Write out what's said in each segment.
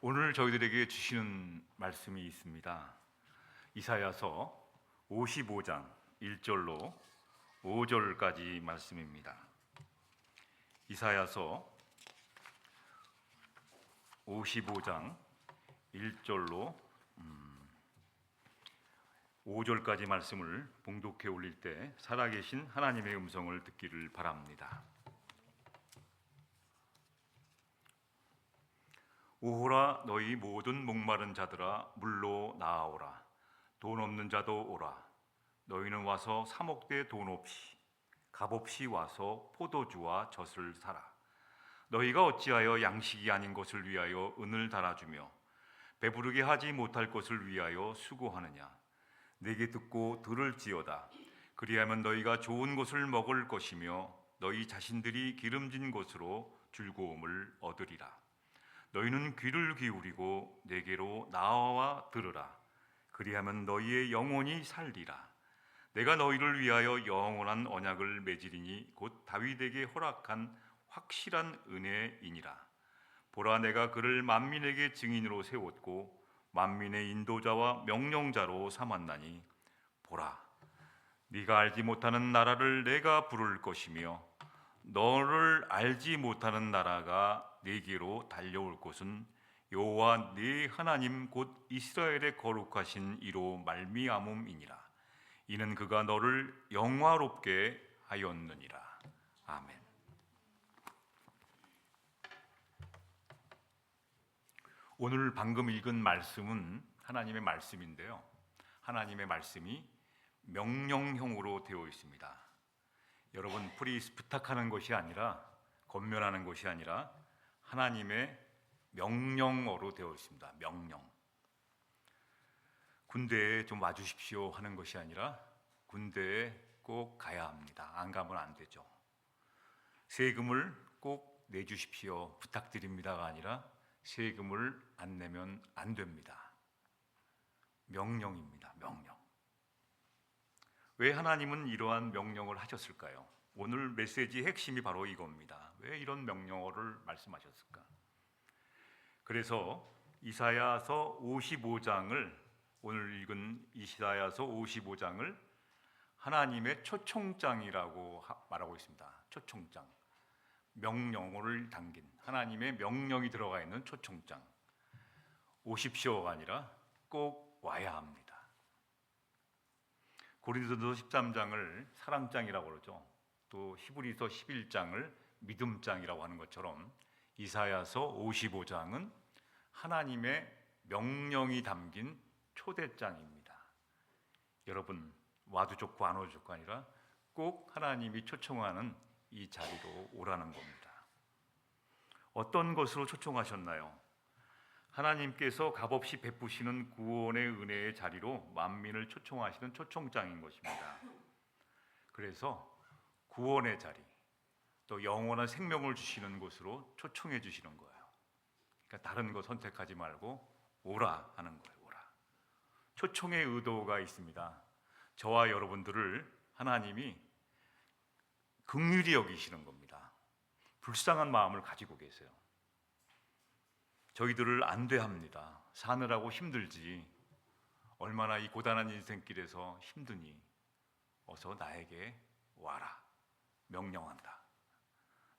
오늘 저희들에게 주시는 말씀이 있습니다. 이사야서 55장 1절로 5절까지 말씀입니다. 이사야서 55장 1절로 5절까지 말씀을 봉독해 올릴 때 살아계신 하나님의 음성을 듣기를 바랍니다. 오호라, 너희 모든 목마른 자들아 물로 나아오라. 돈 없는 자도 오라. 너희는 와서 사 먹되 돈 없이 값없이 와서 포도주와 젖을 사라. 너희가 어찌하여 양식이 아닌 것을 위하여 은을 달아주며 배부르게 하지 못할 것을 위하여 수고하느냐. 내게 듣고 들을지어다. 그리하면 너희가 좋은 것을 먹을 것이며 너희 자신들이 기름진 것으로 즐거움을 얻으리라. 너희는 귀를 기울이고 내게로 나와 들으라. 그리하면 너희의 영혼이 살리라. 내가 너희를 위하여 영원한 언약을 맺으리니 곧 다윗에게 허락한 확실한 은혜이니라. 보라, 내가 그를 만민에게 증인으로 세웠고 만민의 인도자와 명령자로 삼았나니 보라, 네가 알지 못하는 나라를 내가 부를 것이며 너를 알지 못하는 나라가 네게로 달려올 곳은 여호와 네 하나님 곧 이스라엘의 거룩하신 이로 말미암음이니라. 이는 그가 너를 영화롭게 하였느니라. 아멘. 오늘 방금 읽은 말씀은 하나님의 말씀인데요, 하나님의 말씀이 명령형으로 되어 있습니다. 여러분, 프리스 부탁하는 것이 아니라, 권면하는 것이 아니라 하나님의 명령어로 되어 있습니다. 명령. 군대에 좀 와주십시오 하는 것이 아니라 군대에 꼭 가야 합니다. 안 가면 안 되죠. 세금을 꼭 내주십시오 부탁드립니다가 아니라 세금을 안 내면 안 됩니다. 명령입니다. 명령. 왜 하나님은 이러한 명령을 하셨을까요? 오늘 메시지의 핵심이 바로 이겁니다. 왜 이런 명령어를 말씀하셨을까? 그래서 이사야서 55장을, 오늘 읽은 이사야서 55장을 하나님의 초청장이라고 말하고 있습니다. 초청장. 명령어를 담긴 하나님의 명령이 들어가 있는 초청장. 오십시오가 아니라 꼭 와야 합니다. 고린도서 13장을 사랑장이라고 그러죠. 또 히브리서 11장을 믿음장이라고 하는 것처럼 이사야서 55장은 하나님의 명령이 담긴 초대장입니다. 여러분, 와도 좋고 안 와도 좋고 아니라 꼭 하나님이 초청하는 이 자리로 오라는 겁니다. 어떤 것으로 초청하셨나요? 하나님께서 값없이 베푸시는 구원의 은혜의 자리로 만민을 초청하시는 초청장인 것입니다. 그래서 구원의 자리, 또 영원한 생명을 주시는 곳으로 초청해 주시는 거예요. 그러니까 다른 거 선택하지 말고 오라 하는 거예요. 오라. 초청의 의도가 있습니다. 저와 여러분들을 하나님이 긍휼히 여기시는 겁니다. 불쌍한 마음을 가지고 계세요. 저희들을 안대합니다. 사느라고 힘들지, 얼마나 이 고단한 인생길에서 힘드니 어서 나에게 와라. 명령한다.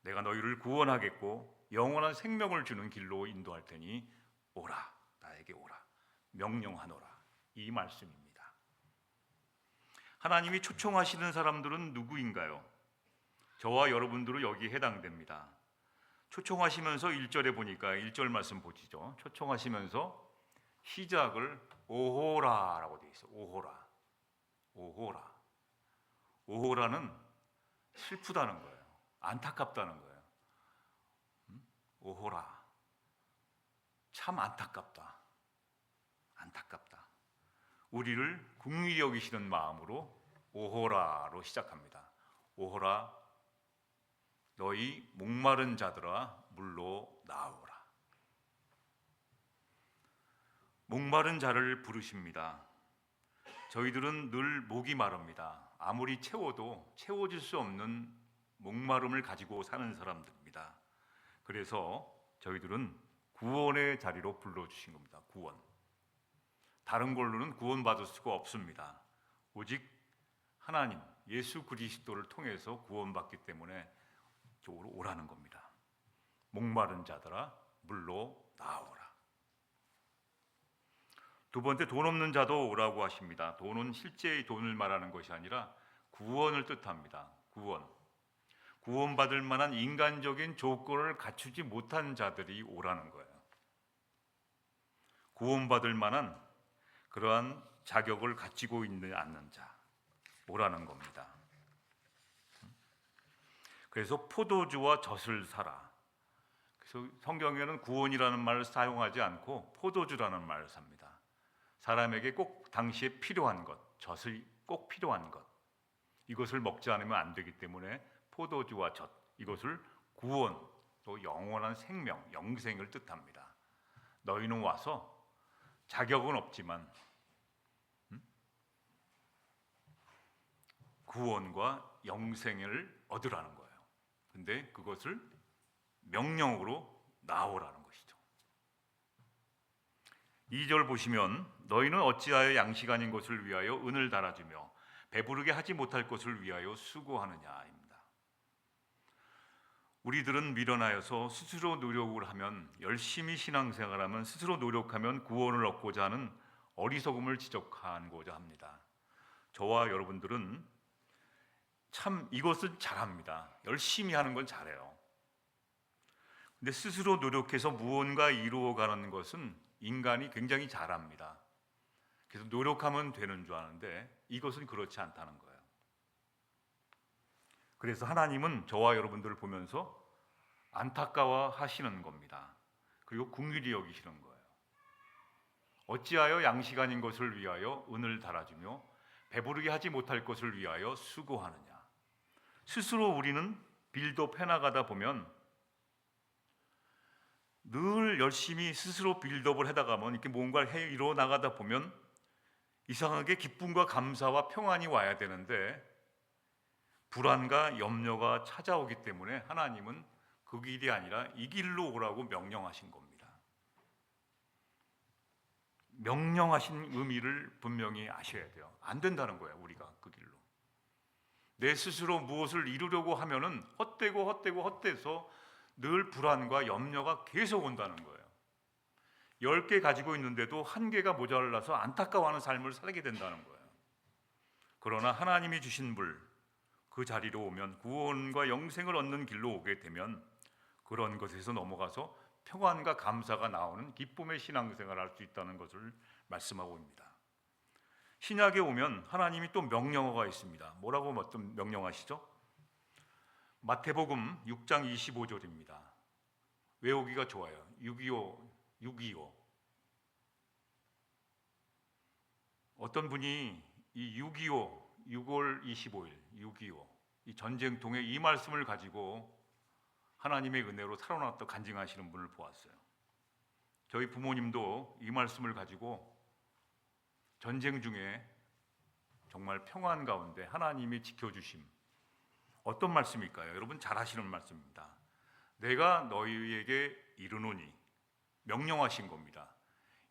내가 너희를 구원하겠고 영원한 생명을 주는 길로 인도할 테니 오라. 나에게 오라. 명령하노라. 이 말씀입니다. 하나님이 초청하시는 사람들은 누구인가요? 저와 여러분들은 여기에 해당됩니다. 초청하시면서 1절에 보니까 1절 말씀 보시죠. 초청하시면서 시작을 오호라라고 되어 있어요. 오호라. 오호라. 오호라는 슬프다는 거예요. 안타깝다는 거예요. 오호라. 참 안타깝다. 안타깝다. 우리를 긍휼히 여기시는 마음으로 오호라로 시작합니다. 오호라, 너희 목마른 자들아 물로 나오라. 목마른 자를 부르십니다. 저희들은 늘 목이 마릅니다. 아무리 채워도 채워질 수 없는 목마름을 가지고 사는 사람들입니다. 그래서 저희들은 구원의 자리로 불러주신 겁니다. 구원. 다른 걸로는 구원받을 수가 없습니다. 오직 하나님, 예수 그리스도를 통해서 구원받기 때문에 이쪽으로 오라는 겁니다. 목마른 자들아 물로 나오라. 두 번째, 돈 없는 자도 오라고 하십니다. 돈은 실제의 돈을 말하는 것이 아니라 구원을 뜻합니다. 구원받을 만한 인간적인 조건을 갖추지 못한 자들이 오라는 거예요. 구원받을 만한 그러한 자격을 가지고 있지 않는 자 오라는 겁니다. 그래서 포도주와 젖을 사라. 그래서 성경에는 구원이라는 말을 사용하지 않고 포도주라는 말을 삽니다. 사람에게 꼭 당시에 필요한 것, 젖이 꼭 필요한 것, 이것을 먹지 않으면 안 되기 때문에 포도주와 젖, 이것을 구원, 또 영원한 생명, 영생을 뜻합니다. 너희는 와서 자격은 없지만 구원과 영생을 얻으라는 거예요. 근데 그것을 명령으로 나오라는 것이죠. 2절 보시면 너희는 어찌하여 양식 아닌 것을 위하여 은을 달아주며 배부르게 하지 못할 것을 위하여 수고하느냐입니다. 우리들은 미련하여서 스스로 노력을 하면, 열심히 신앙생활하면, 스스로 노력하면 구원을 얻고자 하는 어리석음을 지적하고자 합니다. 저와 여러분들은 참 이것은 잘합니다. 열심히 하는 건 잘해요. 근데 스스로 노력해서 무언가 이루어가는 것은 인간이 굉장히 잘합니다. 그래서 노력하면 되는 줄 아는데 이것은 그렇지 않다는 거예요. 그래서 하나님은 저와 여러분들을 보면서 안타까워 하시는 겁니다. 그리고 긍휼히 여기시는 거예요. 어찌하여 양식 아닌 것을 위하여 은을 달아주며 배부르게 하지 못할 것을 위하여 수고하느냐. 스스로 우리는 빌드업 해나가다 보면 늘 열심히 스스로 빌드업을 해나가면 이렇게 뭔가를 이루어 나가다 보면 이상하게 기쁨과 감사와 평안이 와야 되는데 불안과 염려가 찾아오기 때문에 하나님은 그 길이 아니라 이 길로 오라고 명령하신 겁니다. 명령하신 의미를 분명히 아셔야 돼요. 안 된다는 거예요. 우리가 그 길로 내 스스로 무엇을 이루려고 하면은 헛되서 늘 불안과 염려가 계속 온다는 거예요. 10개 가지고 있는데도 1개가 모자라서 안타까워하는 삶을 살게 된다는 거예요. 그러나 하나님이 주신 그 자리로 오면, 구원과 영생을 얻는 길로 오게 되면 그런 것에서 넘어가서 평안과 감사가 나오는 기쁨의 신앙생활을 할 수 있다는 것을 말씀하고 있습니다. 신약에 오면 하나님이 또 명령어가 있습니다. 뭐라고 어떤 명령하시죠? 마태복음 6장 25절입니다. 외우기가 좋아요. 625. 어떤 분이 이 625, 6월 25일, 625, 이 전쟁통에 이 말씀을 가지고 하나님의 은혜로 살아났다 간증하시는 분을 보았어요. 저희 부모님도 이 말씀을 가지고 전쟁 중에 정말 평안 가운데 하나님이 지켜주심, 어떤 말씀일까요? 여러분 잘 아시는 말씀입니다. 내가 너희에게 이르노니, 명령하신 겁니다.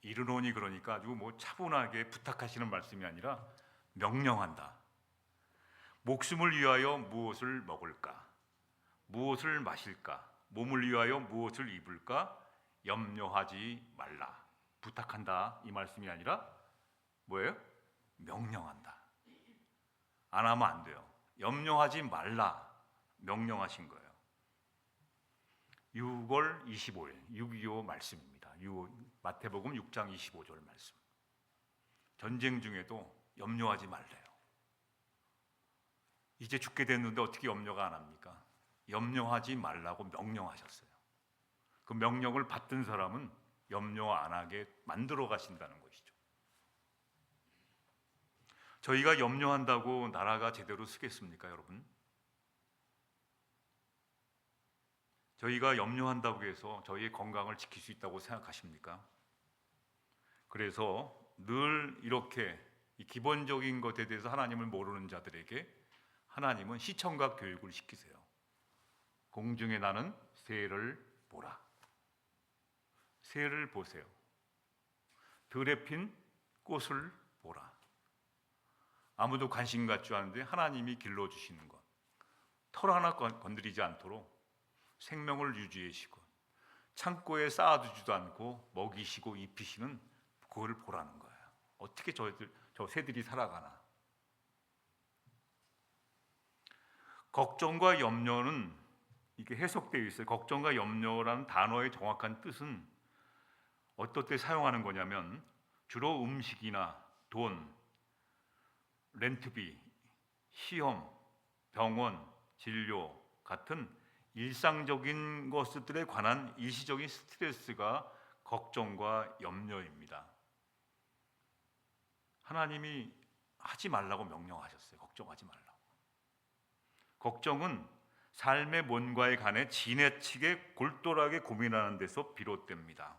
이르노니 그러니까 아주 차분하게 부탁하시는 말씀이 아니라 명령한다. 목숨을 위하여 무엇을 먹을까? 무엇을 마실까? 몸을 위하여 무엇을 입을까? 염려하지 말라. 부탁한다 이 말씀이 아니라 뭐예요? 명령한다. 안 하면 안 돼요. 염려하지 말라 명령하신 거예요. 6월 25일 6.25 말씀입니다. 마태복음 6장 25절 말씀. 전쟁 중에도 염려하지 말래요. 이제 죽게 됐는데 어떻게 염려가 안 합니까? 염려하지 말라고 명령하셨어요. 그 명령을 받던 사람은 염려 안 하게 만들어 가신다는 것이죠. 저희가 염려한다고 나라가 제대로 서겠습니까, 여러분? 저희가 염려한다고 해서 저희의 건강을 지킬 수 있다고 생각하십니까? 그래서 늘 이렇게 이 기본적인 것에 대해서 하나님을 모르는 자들에게 하나님은 시청각 교육을 시키세요. 공중에 나는 새를 보라. 새를 보세요. 들에 핀 꽃을 보라. 아무도 관심 갖지 않는데 하나님이 길러주시는 것. 털 하나 건드리지 않도록 생명을 유지하시고 창고에 쌓아두지도 않고 먹이시고 입히시는 그걸 보라는 거예요. 어떻게 저 새들이 살아가나. 걱정과 염려는 이게 해석되어 있어요. 걱정과 염려라는 단어의 정확한 뜻은 어떨 때 사용하는 거냐면 주로 음식이나 돈, 렌트비, 시험, 병원, 진료 같은 일상적인 것들에 관한 일시적인 스트레스가 걱정과 염려입니다. 하나님이 하지 말라고 명령하셨어요. 걱정하지 말라고. 걱정은 삶의 뭔가에 관해 지나치게 골똘하게 고민하는 데서 비롯됩니다.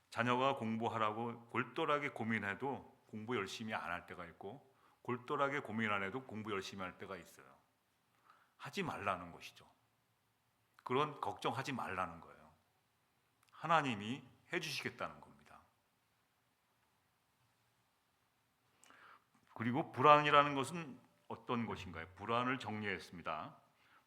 자녀가 공부하라고 골똘하게 고민해도 공부 열심히 안 할 때가 있고 골똘하게 고민 안 해도 공부 열심히 할 때가 있어요. 하지 말라는 것이죠. 그런 걱정하지 말라는 거예요. 하나님이 해주시겠다는 겁니다. 그리고 불안이라는 것은 어떤 것인가요? 불안을 정리했습니다.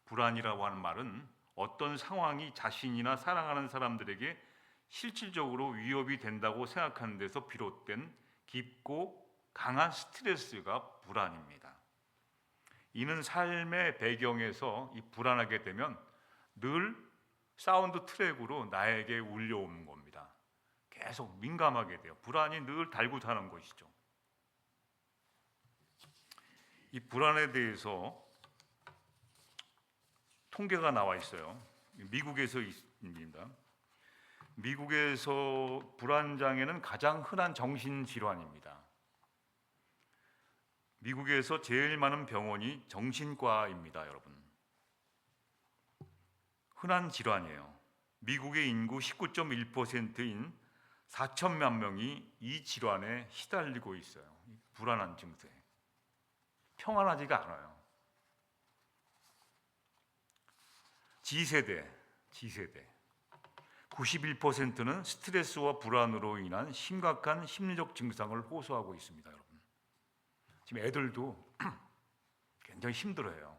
불안이라고 하는 말은 어떤 상황이 자신이나 사랑하는 사람들에게 실질적으로 위협이 된다고 생각하는 데서 비롯된 깊고 강한 스트레스가 불안입니다. 이는 삶의 배경에서 이 불안하게 되면 늘 사운드 트랙으로 나에게 울려오는 겁니다. 계속 민감하게 돼요. 불안이 늘 달고 사는 것이죠. 이 불안에 대해서 통계가 나와 있어요. 미국에서 있습니다. 미국에서 불안장애는 가장 흔한 정신질환입니다. 미국에서 제일 많은 병원이 정신과입니다, 여러분. 흔한 질환이에요. 미국의 인구 19.1%인 4천만 명이 이 질환에 시달리고 있어요. 불안한 증세. 평안하지가 않아요. G세대 91%는 스트레스와 불안으로 인한 심각한 심리적 증상을 호소하고 있습니다, 여러분. 지금 애들도 굉장히 힘들어해요.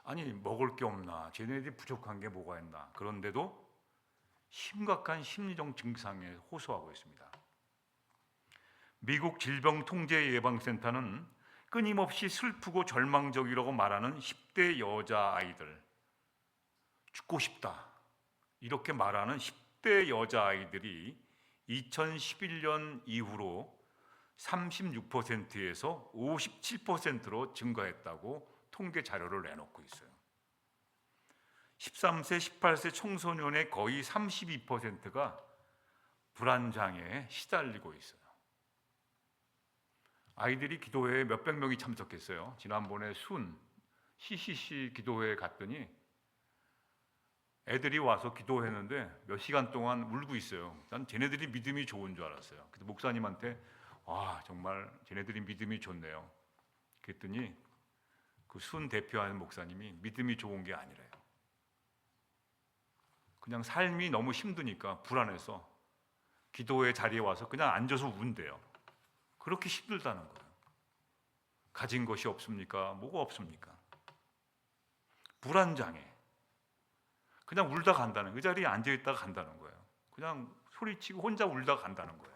아니, 먹을 게 없나, 쟤네들이 부족한 게 뭐가 있나. 그런데도 심각한 심리적 증상에 호소하고 있습니다. 미국 질병통제예방센터는 끊임없이 슬프고 절망적이라고 말하는 10대 여자아이들, 죽고 싶다 이렇게 말하는 10대 여자아이들이 2011년 이후로 36%에서 57%로 증가했다고 통계 자료를 내놓고 있어요. 13세, 18세 청소년의 거의 32%가 불안장애에 시달리고 있어요. 아이들이 기도회에 몇백 명이 참석했어요. 지난번에 CCC 기도회에 갔더니 애들이 와서 기도했는데 몇 시간 동안 울고 있어요. 난 쟤네들이 믿음이 좋은 줄 알았어요. 그래서 목사님한테 와, 정말 쟤네들이 믿음이 좋네요. 그랬더니 그 대표하는 목사님이 믿음이 좋은 게 아니래요. 그냥 삶이 너무 힘드니까 불안해서 기도회 자리에 와서 그냥 앉아서 운대요. 그렇게 힘들다는 거예요. 가진 것이 없습니까? 뭐가 없습니까? 불안장애. 그냥 울다 간다는, 그 자리에 앉아있다가 간다는 거예요. 그냥 소리치고 혼자 울다 간다는 거예요.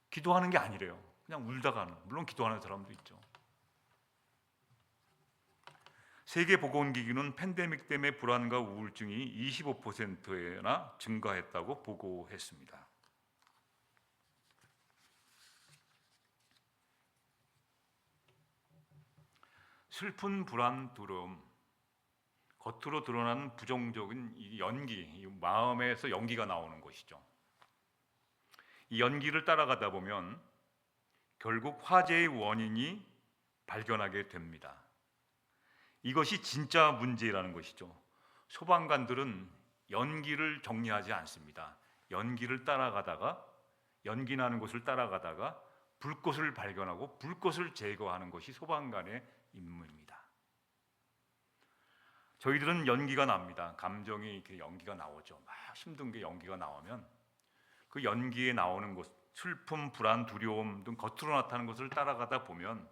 기도하는 게 아니래요. 그냥 울다 가는. 물론 기도하는 사람도 있죠. 세계보건기구는 팬데믹 때문에 불안과 우울증이 25%나 증가했다고 보고했습니다. 슬픈 불안, 두려움, 겉으로 드러나는 부정적인 이 연기, 이 마음에서 연기가 나오는 것이죠. 이 연기를 따라가다 보면 결국 화재의 원인이 발견하게 됩니다. 이것이 진짜 문제라는 것이죠. 소방관들은 연기를 정리하지 않습니다. 연기를 따라가다가, 연기 나는 곳을 따라가다가 불꽃을 발견하고 불꽃을 제거하는 것이 소방관의 임무입니다. 저희들은 연기가 납니다. 감정이 이렇게 연기가 나오죠. 막 힘든 게 연기가 나오면 그 연기에 나오는 것, 슬픔, 불안, 두려움 등 겉으로 나타나는 것을 따라가다 보면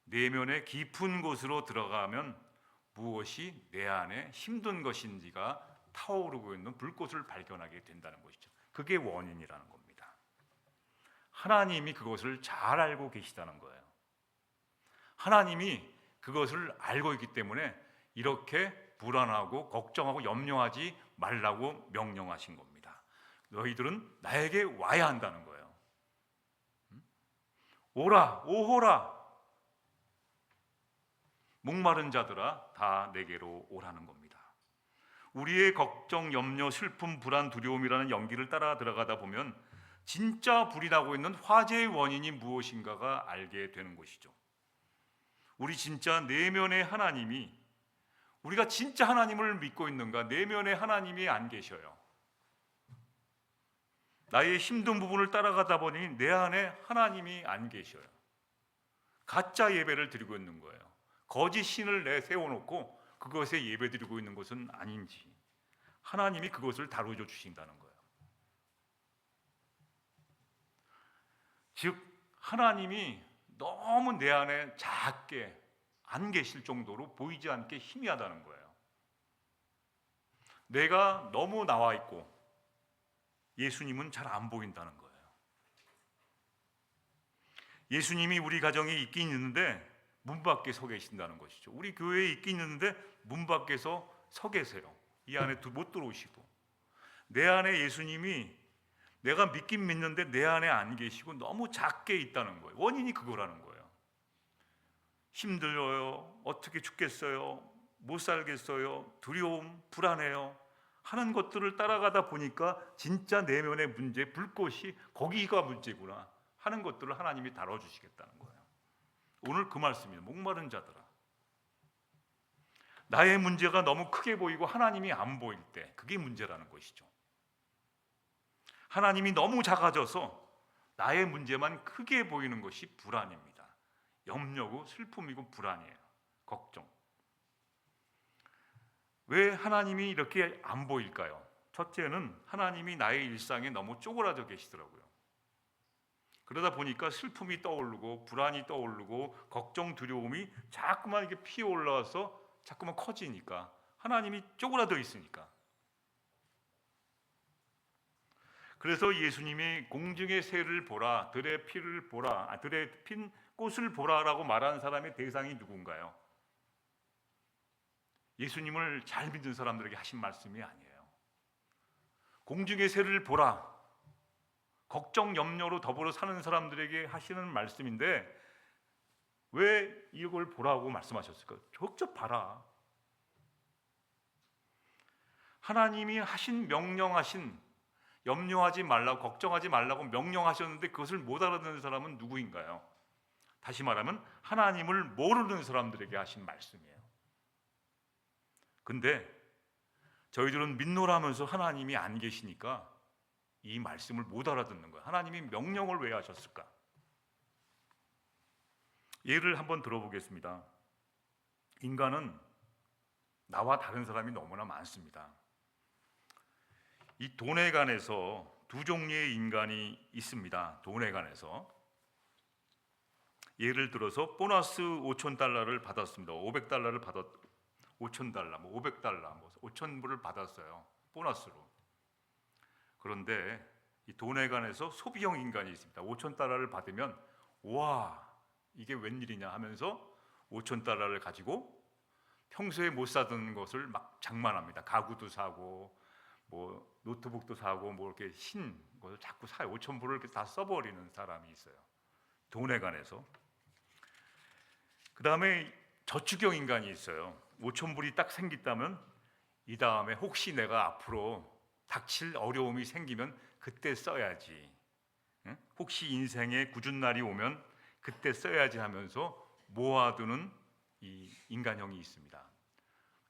내면의 깊은 곳으로 들어가면 무엇이 내 안에 힘든 것인지가 타오르고 있는 불꽃을 발견하게 된다는 것이죠. 그게 원인이라는 겁니다. 하나님이 그것을 잘 알고 계시다는 거예요. 하나님이 그것을 알고 있기 때문에 이렇게 불안하고 걱정하고 염려하지 말라고 명령하신 겁니다. 너희들은 나에게 와야 한다는 거예요. 오라, 오호라. 목마른 자들아 다 내게로 오라는 겁니다. 우리의 걱정, 염려, 슬픔, 불안, 두려움이라는 연기를 따라 들어가다 보면 진짜 불이 나고 있는 화재의 원인이 무엇인가가 알게 되는 것이죠. 우리 진짜 내면의 하나님이, 우리가 진짜 하나님을 믿고 있는가? 내면의 하나님이 안 계셔요. 나의 힘든 부분을 따라가다 보니 내 안에 하나님이 안 계셔요. 가짜 예배를 드리고 있는 거예요. 거짓 신을 내세워놓고 그것에 예배드리고 있는 것은 아닌지 하나님이 그것을 다루어 주신다는 거예요. 즉 하나님이 너무 내 안에 작게 안 계실 정도로 보이지 않게 희미하다는 거예요. 내가 너무 나와 있고 예수님은 잘 안 보인다는 거예요. 예수님이 우리 가정에 있긴 있는데 문 밖에 서 계신다는 것이죠. 우리 교회에 있긴 있는데 문 밖에서 서 계세요. 이 안에 못 들어오시고. 내 안에 예수님이 내가 믿긴 믿는데 내 안에 안 계시고 너무 작게 있다는 거예요. 원인이 그거라는 거예요. 힘들어요. 어떻게 죽겠어요. 못 살겠어요. 두려움, 불안해요. 하는 것들을 따라가다 보니까 진짜 내면의 문제, 불꽃이 거기가 문제구나 하는 것들을 하나님이 다뤄주시겠다는 거예요. 오늘 그 말씀이에요. 목마른 자들아. 나의 문제가 너무 크게 보이고 하나님이 안 보일 때 그게 문제라는 것이죠. 하나님이 너무 작아져서 나의 문제만 크게 보이는 것이 불안입니다. 염려고 슬픔이고 불안이에요. 걱정. 왜 하나님이 이렇게 안 보일까요? 첫째는 하나님이 나의 일상에 너무 쪼그라져 계시더라고요. 그러다 보니까 슬픔이 떠오르고 불안이 떠오르고 걱정, 두려움이 자꾸만 이렇게 피어 올라와서 자꾸만 커지니까 하나님이 쪼그라져 있으니까. 그래서 예수님이 공중의 새를 보라, 들의 피를 보라, 들의 핀 꽃을 보라라고 말하는 사람의 대상이 누군가요? 예수님을 잘 믿는 사람들에게 하신 말씀이 아니에요. 공중의 새를 보라, 걱정, 염려로 더불어 사는 사람들에게 하시는 말씀인데 왜 이걸 보라고 말씀하셨을까요? 직접 봐라. 하나님이 명령하신 염려하지 말라고, 걱정하지 말라고 명령하셨는데 그것을 못 알아듣는 사람은 누구인가요? 다시 말하면 하나님을 모르는 사람들에게 하신 말씀이에요. 근데 저희들은 믿노라면서 하나님이 안 계시니까 이 말씀을 못 알아듣는 거예요. 하나님이 명령을 왜 하셨을까? 예를 한번 들어보겠습니다. 인간은 나와 다른 사람이 너무나 많습니다. 이 돈에 관해서 두 종류의 인간이 있습니다. 돈에 관해서 예를 들어서 보너스 5,000달러를 받았습니다. 500달러를 받았 5,000달러, 500달러, 5,000불을 받았어요. 보너스로. 그런데 이 돈에 관해서 소비형 인간이 있습니다. 5,000달러를 받으면 와, 이게 웬일이냐 하면서 5,000달러를 가지고 평소에 못 사던 것을 막 장만합니다. 가구도 사고 뭐 노트북도 사고 뭐 이렇게 신 것을 자꾸 사요. 5,000불을 이렇게 다 써버리는 사람이 있어요. 돈에 관해서. 그 다음에 저축형 인간이 있어요. 5,000불이 딱 생겼다면 이 다음에 혹시 내가 앞으로 닥칠 어려움이 생기면 그때 써야지. 응? 혹시 인생에 굳은 날이 오면 그때 써야지 하면서 모아두는 이 인간형이 있습니다.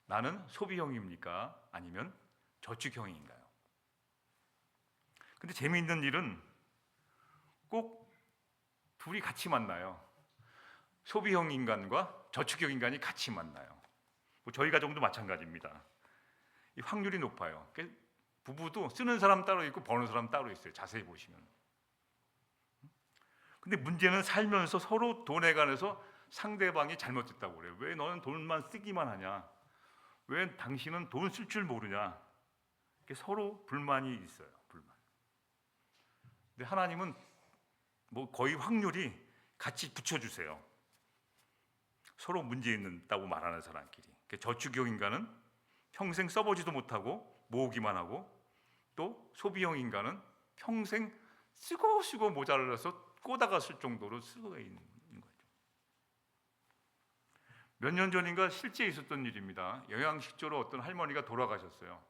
나는 소비형입니까? 아니면 저축형인가요? 근데 재미있는 일은 꼭 둘이 같이 만나요. 소비형 인간과 저축형 인간이 같이 만나요. 뭐 저희 가정도 마찬가지입니다. 이 확률이 높아요. 부부도 쓰는 사람 따로 있고 버는 사람 따로 있어요. 자세히 보시면. 근데 문제는 살면서 서로 돈에 관해서 상대방이 잘못했다고 그래요. 왜 너는 돈만 쓰기만 하냐? 왜 당신은 돈 쓸 줄 모르냐? 이렇게 서로 불만이 있어요. 불만. 근데 하나님은 뭐 거의 확률이 같이 붙여주세요. 서로 문제 있다고 말하는 사람끼리. 저축형 인간은 평생 써보지도 못하고 모으기만 하고, 또 소비형 인간은 평생 쓰고 모자라서 꼬다가 쓸 정도로 쓰고 있는 거죠. 몇 년 전인가 실제 있었던 일입니다. 영양실조로 어떤 할머니가 돌아가셨어요.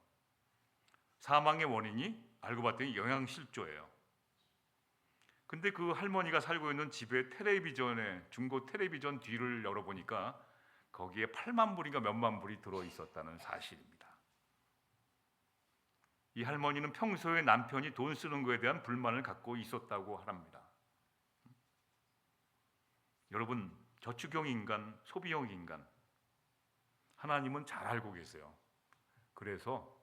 사망의 원인이 알고 봤더니 영양실조예요. 근데 그 할머니가 살고 있는 집에 텔레비전에, 중고 텔레비전 뒤를 열어보니까 거기에 8만 불인가 몇만 불이 들어있었다는 사실입니다. 이 할머니는 평소에 남편이 돈 쓰는 것에 대한 불만을 갖고 있었다고 합니다. 여러분, 저축형 인간, 소비형 인간, 하나님은 잘 알고 계세요. 그래서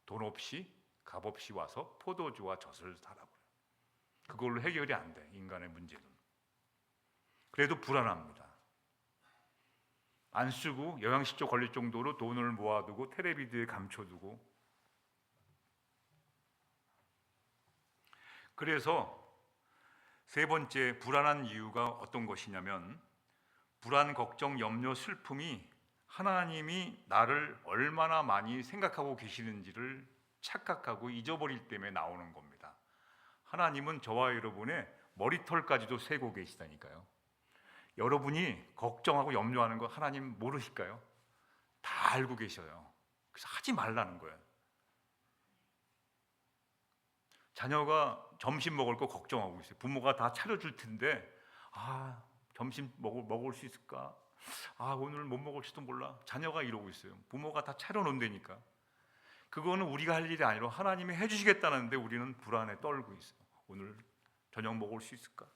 돈 없이 값 없이 와서 포도주와 젖을 사라고요. 그걸로 해결이 안 돼, 인간의 문제는. 그래도 불안합니다. 안 쓰고 영양실조 걸릴 정도로 돈을 모아두고 텔레비전에 감춰두고. 그래서 세 번째 불안한 이유가 어떤 것이냐면, 불안, 걱정, 염려, 슬픔이 하나님이 나를 얼마나 많이 생각하고 계시는지를 착각하고 잊어버릴 때문에 나오는 겁니다. 하나님은 저와 여러분의 머리털까지도 세고 계시다니까요. 여러분이 걱정하고 염려하는 거 하나님 모르실까요? 다 알고 계셔요. 그래서 하지 말라는 거예요. 자녀가 점심 먹을 거 걱정하고 있어요. 부모가 다 차려줄 텐데, 점심 먹을 수 있을까? 오늘 못 먹을지도 몰라. 자녀가 이러고 있어요. 부모가 다 차려놓는다니까. 그거는 우리가 할 일이 아니라 하나님이 해주시겠다는데 우리는 불안에 떨고 있어요. 오늘 저녁 먹을 수 있을까?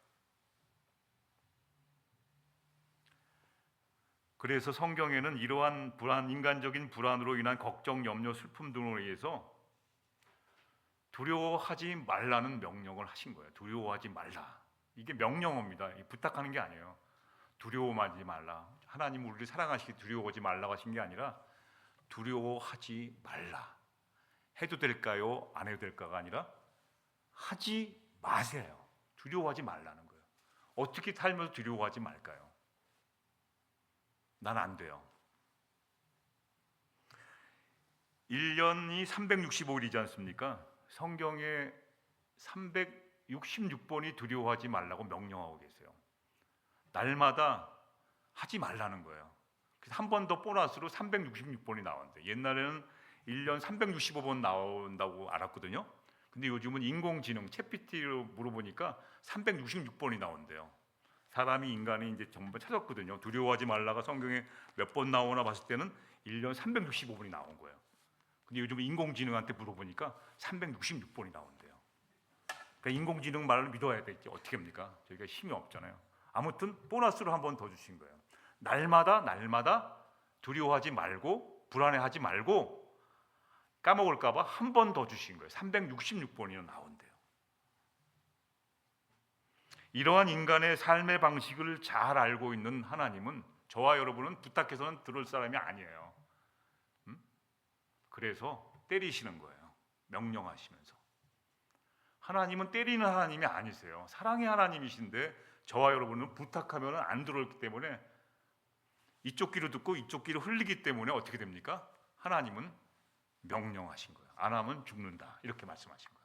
그래서 성경에는 이러한 불안, 인간적인 불안으로 인한 걱정, 염려, 슬픔 등으로 인해서 두려워하지 말라는 명령을 하신 거예요. 두려워하지 말라. 이게 명령어입니다. 부탁하는 게 아니에요. 두려워하지 말라. 하나님은 우리를 사랑하시기 두려워하지 말라고 하신 게 아니라 두려워하지 말라. 해도 될까요? 안 해도 될까가 아니라 하지 마세요. 두려워하지 말라는 거예요. 어떻게 살면서 두려워하지 말까요? 난 안 돼요. 1년이 365일이지 않습니까? 성경에 366번이 두려워하지 말라고 명령하고 계세요. 날마다 하지 말라는 거예요. 그래서 한 번 더 보너스로 366번이 나온대요. 옛날에는 1년 365번 나온다고 알았거든요. 근데 요즘은 인공지능 챗GPT로 물어보니까 366번이 나온대요. 사람이, 인간이 이제 전부 찾았거든요. 두려워하지 말라가 성경에 몇 번 나오나 봤을 때는 1년 365번이 나온 거예요. 근데 요즘 인공지능한테 물어보니까 366번이 나온대요. 그러니까 인공지능 말을 믿어야 되겠지. 어떻게 합니까? 저희가 힘이 없잖아요. 아무튼 보너스로 한 번 더 주신 거예요. 날마다 두려워하지 말고 불안해하지 말고 까먹을까 봐 한 번 더 주신 거예요. 366번이나 나온대요. 이러한 인간의 삶의 방식을 잘 알고 있는 하나님은 저와 여러분은 부탁해서는 들을 사람이 아니에요. 그래서 때리시는 거예요. 명령하시면서. 하나님은 때리는 하나님이 아니세요. 사랑의 하나님이신데 저와 여러분은 부탁하면 안 들어오기 때문에 이쪽 귀로 듣고 이쪽 귀로 흘리기 때문에 어떻게 됩니까? 하나님은 명령하신 거예요. 안 하면 죽는다. 이렇게 말씀하신 거예요.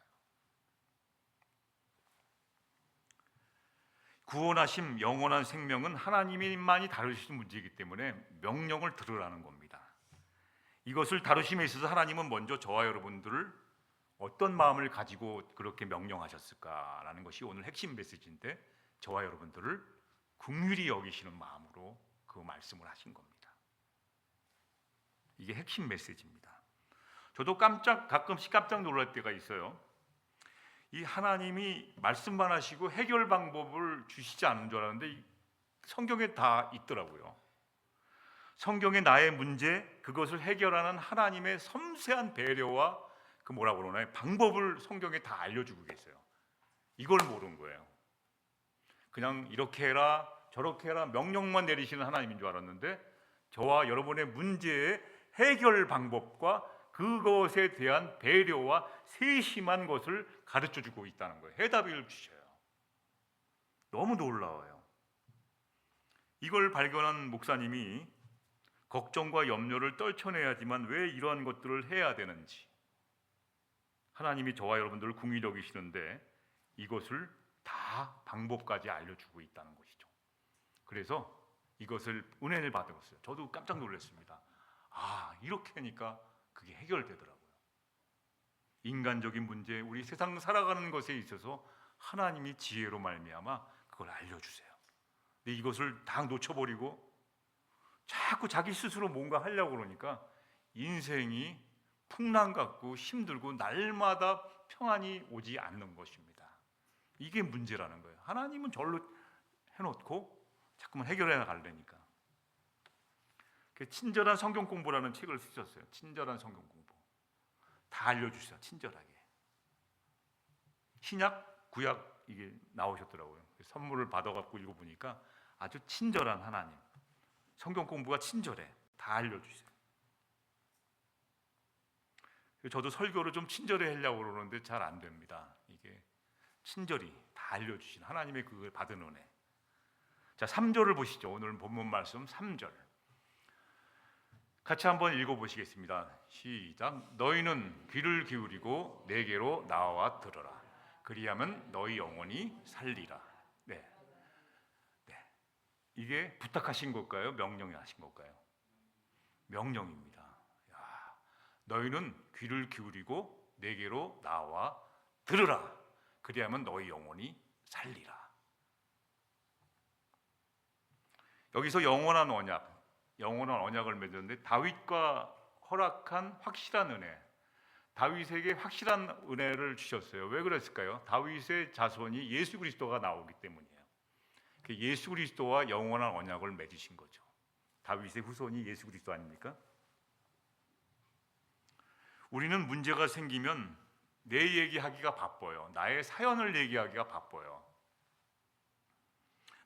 구원하심, 영원한 생명은 하나님만이 다루시는 문제이기 때문에 명령을 들으라는 겁니다. 이것을 다루심에 있어서 하나님은 먼저 저와 여러분들을 어떤 마음을 가지고 그렇게 명령하셨을까라는 것이 오늘 핵심 메시지인데, 저와 여러분들을 긍휼히 여기시는 마음으로 그 말씀을 하신 겁니다. 이게 핵심 메시지입니다. 저도 가끔씩 깜짝 놀랄 때가 있어요. 이 하나님이 말씀만 하시고 해결 방법을 주시지 않은 줄 알았는데 성경에 다 있더라고요. 성경의 나의 문제, 그것을 해결하는 하나님의 섬세한 배려와 그 뭐라고 그러나요? 방법을 성경에 다 알려주고 계세요. 이걸 모르는 거예요. 그냥 이렇게 해라 저렇게 해라 명령만 내리시는 하나님인 줄 알았는데 저와 여러분의 문제의 해결 방법과 그것에 대한 배려와 세심한 것을 가르쳐주고 있다는 거예요. 해답을 주셔요. 너무 놀라워요. 이걸 발견한 목사님이 걱정과 염려를 떨쳐내야지만 왜 이러한 것들을 해야 되는지, 하나님이 저와 여러분들을 긍휼히 여기시는데 이것을 다 방법까지 알려주고 있다는 것이죠. 그래서 이것을 은혜를 받았어요. 저도 깜짝 놀랐습니다. 아, 이렇게 하니까 그게 해결되더라고요. 인간적인 문제, 우리 세상 살아가는 것에 있어서 하나님이 지혜로 말미암아 그걸 알려주세요. 근데 이것을 다 놓쳐버리고 자꾸 자기 스스로 뭔가 하려고 그러니까 인생이 풍랑 같고 힘들고 날마다 평안이 오지 않는 것입니다. 이게 문제라는 거예요. 하나님은 절로 해놓고 자꾸만 해결해 나가려니까. 친절한 성경 공부라는 책을 쓰셨어요. 친절한 성경 공부. 다 알려주세요. 친절하게. 신약, 구약 이게 나오셨더라고요. 선물을 받아갖고 읽어보니까 아주 친절한 하나님. 성경 공부가 친절해. 다 알려주세요. 저도 설교를 좀 친절히 하려고 그러는데 잘 안 됩니다. 이게 친절히 다 알려주신 하나님의 그걸 받은 은혜. 자, 3절을 보시죠. 오늘 본문 말씀 3절. 같이 한번 읽어보시겠습니다. 시작. 너희는 귀를 기울이고 내게로 나와 들어라. 그리하면 너희 영혼이 살리라. 네. 이게 부탁하신 걸까요? 명령하신 걸까요? 명령입니다. 야, 너희는 귀를 기울이고 내게로 나와 들으라. 그리하면 너희 영혼이 살리라. 여기서 영원한 언약을 맺었는데 다윗과 허락한 확실한 은혜, 다윗에게 확실한 은혜를 주셨어요. 왜 그랬을까요? 다윗의 자손이 예수 그리스도가 나오기 때문이에요. 예수 그리스도와 영원한 언약을 맺으신 거죠. 다윗의 후손이 예수 그리스도 아닙니까? 우리는 문제가 생기면 내 얘기하기가 바빠요. 나의 사연을 얘기하기가 바빠요.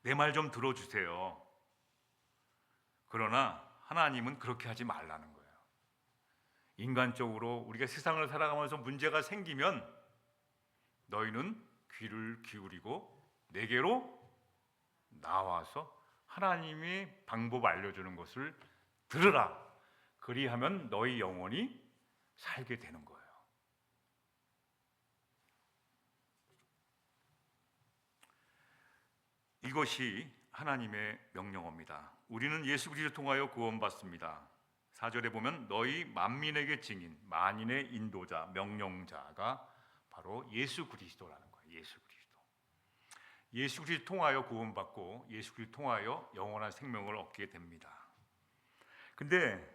내 말 좀 들어주세요. 그러나 하나님은 그렇게 하지 말라는 거예요. 인간적으로 우리가 세상을 살아가면서 문제가 생기면 너희는 귀를 기울이고 내게로 나와서 하나님의 방법 알려주는 것을 들으라. 그리하면 너희 영혼이 살게 되는 거예요. 이것이 하나님의 명령어입니다. 우리는 예수 그리스도를 통하여 구원받습니다. 4절에 보면 너희 만민에게 증인, 만인의 인도자, 명령자가 바로 예수 그리스도라는 거예요. 예수 그리스도. 예수 그리스도 통하여 구원받고 예수 그리스도 통하여 영원한 생명을 얻게 됩니다. 근데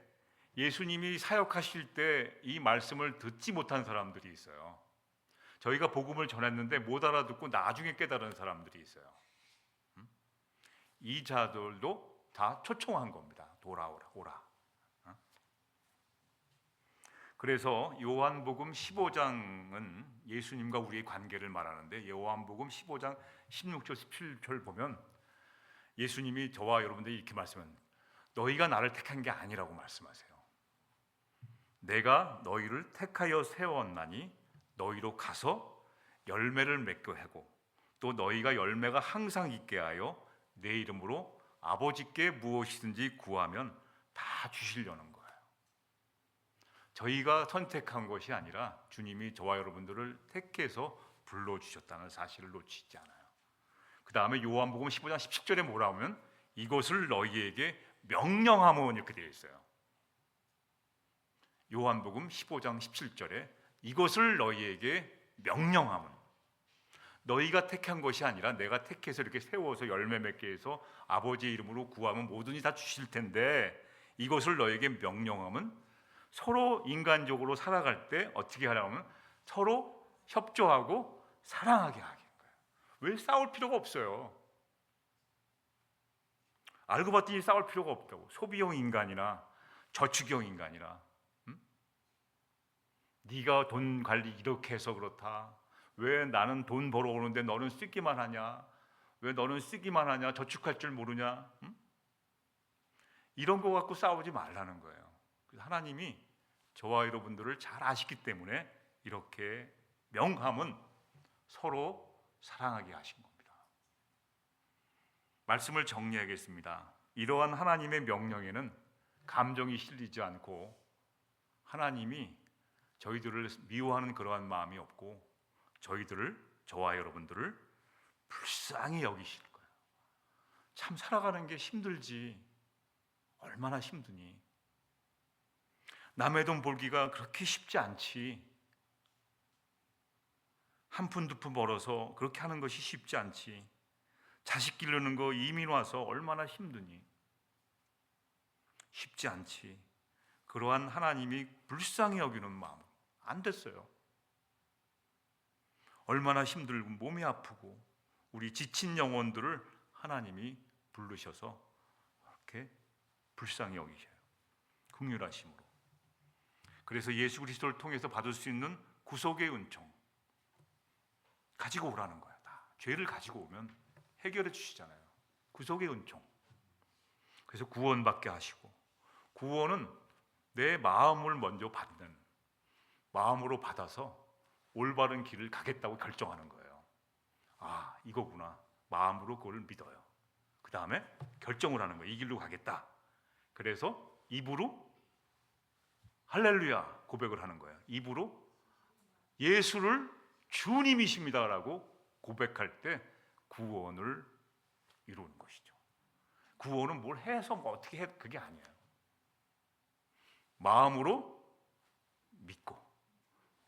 예수님이 사역하실 때 이 말씀을 듣지 못한 사람들이 있어요. 저희가 복음을 전했는데 못 알아듣고 나중에 깨달은 사람들이 있어요. 이 자들도 다 초청한 겁니다. 돌아오라, 오라. 그래서 요한복음 15장은 예수님과 우리의 관계를 말하는데 요한복음 15장 16절 17절 보면 예수님이 저와 여러분들이 이렇게 말씀하는, 너희가 나를 택한 게 아니라고 말씀하세요. 내가 너희를 택하여 세웠나니 너희로 가서 열매를 맺게 하고 또 너희가 열매가 항상 있게 하여 내 이름으로 아버지께 무엇이든지 구하면 다 주시려는 거예요. 저희가 선택한 것이 아니라 주님이 저와 여러분들을 택해서 불러주셨다는 사실을 놓치지 않아요. 그 다음에 요한복음 15장 17절에 뭐라 하면 이것을 너희에게 명령하면 이렇게 되어 있어요. 요한복음 15장 17절에 이것을 너희에게 명령하면, 너희가 택한 것이 아니라 내가 택해서 이렇게 세워서 열매 맺게 해서 아버지의 이름으로 구하면 뭐든지 다 주실 텐데 이것을 너희에게 명령하면 서로 인간적으로 살아갈 때 어떻게 하려면 서로 협조하고 사랑하게 하는 거예요. 왜 싸울 필요가 없어요. 알고 봤더니 싸울 필요가 없다고. 소비형 인간이나 저축형 인간이나, 응? 네가 돈 관리 이렇게 해서 그렇다. 왜 나는 돈 벌어오는데 너는 쓰기만 하냐? 왜 너는 쓰기만 하냐? 저축할 줄 모르냐? 응? 이런 거 갖고 싸우지 말라는 거예요. 하나님이 저와 여러분들을 잘 아시기 때문에 이렇게 명함은 서로 사랑하게 하신 겁니다. 말씀을 정리하겠습니다. 이러한 하나님의 명령에는 감정이 실리지 않고 하나님이 저희들을 미워하는 그러한 마음이 없고 저와 여러분들을 불쌍히 여기실 거예요. 참 살아가는 게 힘들지. 얼마나 힘드니? 남의 돈 벌기가 그렇게 쉽지 않지. 한 푼 두 푼 벌어서 그렇게 하는 것이 쉽지 않지. 자식 기르는 거 이민 와서 얼마나 힘드니? 쉽지 않지. 그러한 하나님이 불쌍히 여기는 마음 안 됐어요. 얼마나 힘들고 몸이 아프고 우리 지친 영혼들을 하나님이 부르셔서 이렇게 불쌍히 여기셔요. 긍휼하심으로. 그래서 예수 그리스도를 통해서 받을 수 있는 구속의 은총 가지고 오라는 거야. 다 죄를 가지고 오면 해결해 주시잖아요. 구속의 은총. 그래서 구원받게 하시고, 구원은 내 마음을 먼저 받는, 마음으로 받아서 올바른 길을 가겠다고 결정하는 거예요. 아, 이거구나. 마음으로 그걸 믿어요. 그 다음에 결정을 하는 거예요. 이 길로 가겠다. 그래서 입으로 할렐루야 고백을 하는 거예요. 입으로 예수를 주님이십니다라고 고백할 때 구원을 이루는 것이죠. 구원은 뭘 해서 뭐 어떻게 해, 그게 아니에요. 마음으로 믿고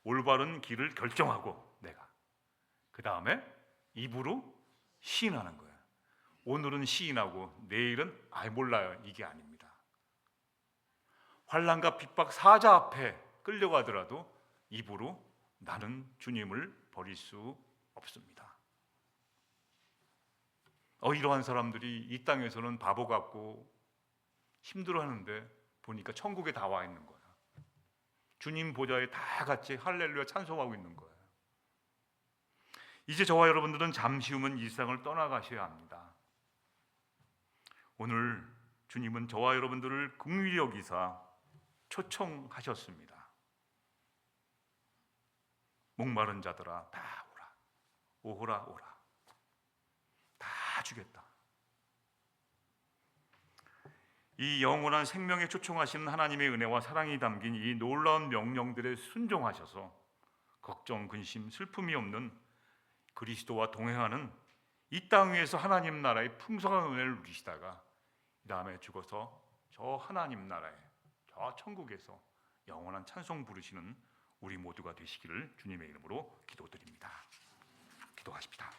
올바른 길을 결정하고 내가 그 다음에 입으로 시인하는 거예요. 오늘은 시인하고 내일은 몰라요. 이게 아닙니다. 환난과 핍박 사자 앞에 끌려가더라도 입으로 나는 주님을 버릴 수 없습니다. 이러한 사람들이 이 땅에서는 바보 같고 힘들어하는데 보니까 천국에 다 와 있는 거야. 주님 보좌에 다 같이 할렐루야 찬송하고 있는 거예요. 이제 저와 여러분들은 잠시 후면 이 세상을 떠나가셔야 합니다. 오늘 주님은 저와 여러분들을 긍휼히 여기사 초청하셨습니다. 목마른 자들아 다 오라. 오라 오라. 다 주겠다. 이 영원한 생명에 초청하시는 하나님의 은혜와 사랑이 담긴 이 놀라운 명령들에 순종하셔서 걱정, 근심, 슬픔이 없는 그리스도와 동행하는 이 땅 위에서 하나님 나라의 풍성한 은혜를 누리시다가 그 다음에 죽어서 저 하나님 나라에 저 천국에서 영원한 찬송 부르시는 우리 모두가 되시기를 주님의 이름으로 기도드립니다. 기도하십시다.